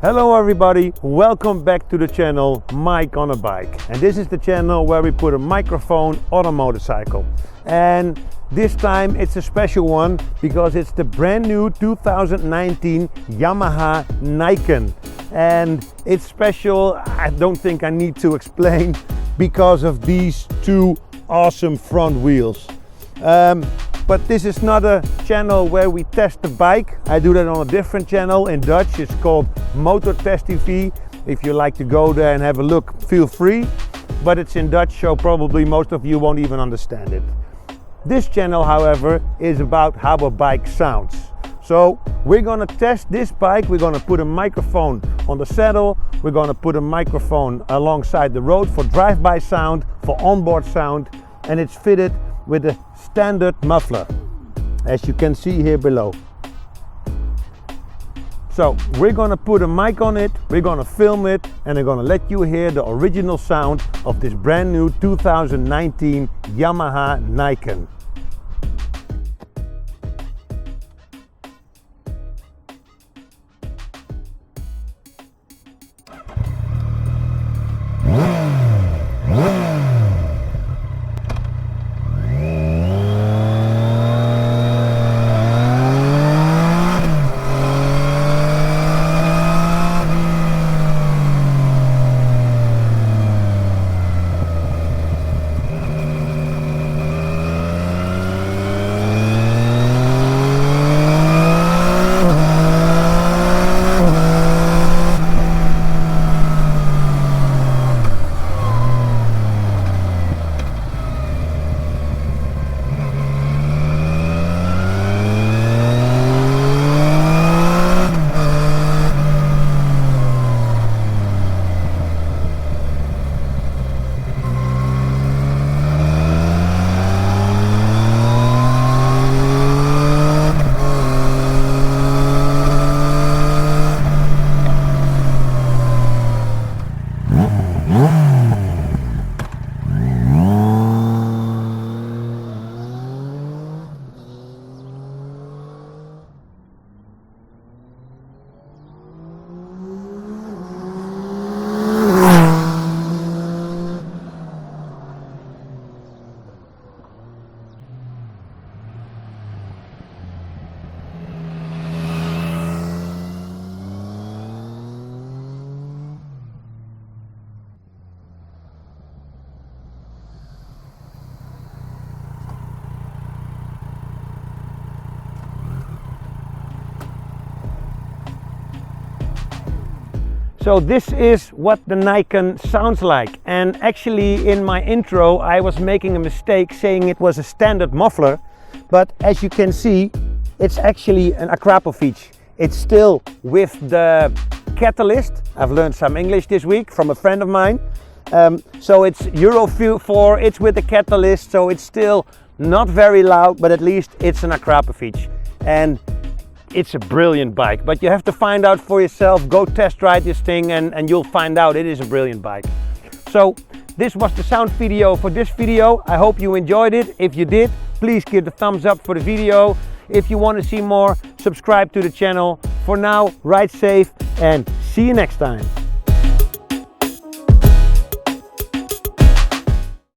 Hello everybody, welcome back to the channel Mike on a Bike. And this is the channel where we put a microphone on a motorcycle. And this time it's a special one because it's the brand new 2019 Yamaha Niken. And it's special, I don't think I need to explain, because of these two awesome front wheels. But this is not a channel where we test the bike. I do that on a different channel in Dutch. It's called Motor Test TV. If you like to go there and have a look, feel free. But it's in Dutch, so probably most of you won't even understand it. This channel, however, is about how a bike sounds. So we're gonna test this bike. We're gonna put a microphone on the saddle. We're gonna put a microphone alongside the road for drive-by sound, for onboard sound, and it's fitted with a standard muffler, as you can see here below. So we're gonna put a mic on it, we're gonna film it, and we're gonna let you hear the original sound of this brand new 2019 Yamaha Niken. So this is what the Niken sounds like, and actually in my intro I was making a mistake saying it was a standard muffler, but as you can see it's actually an Akrapovic. It's still with the catalyst. I've learned some English this week from a friend of mine. So it's Euro 4, it's with the catalyst, so it's still not very loud, but at least it's an Akrapovic. And it's a brilliant bike, but you have to find out for yourself. Go test ride this thing and you'll find out it is a brilliant bike. So this was the sound video for this video. I hope you enjoyed it. If you did, please give the thumbs up for the video. If you want to see more, subscribe to the channel. For now, ride safe and see you next time.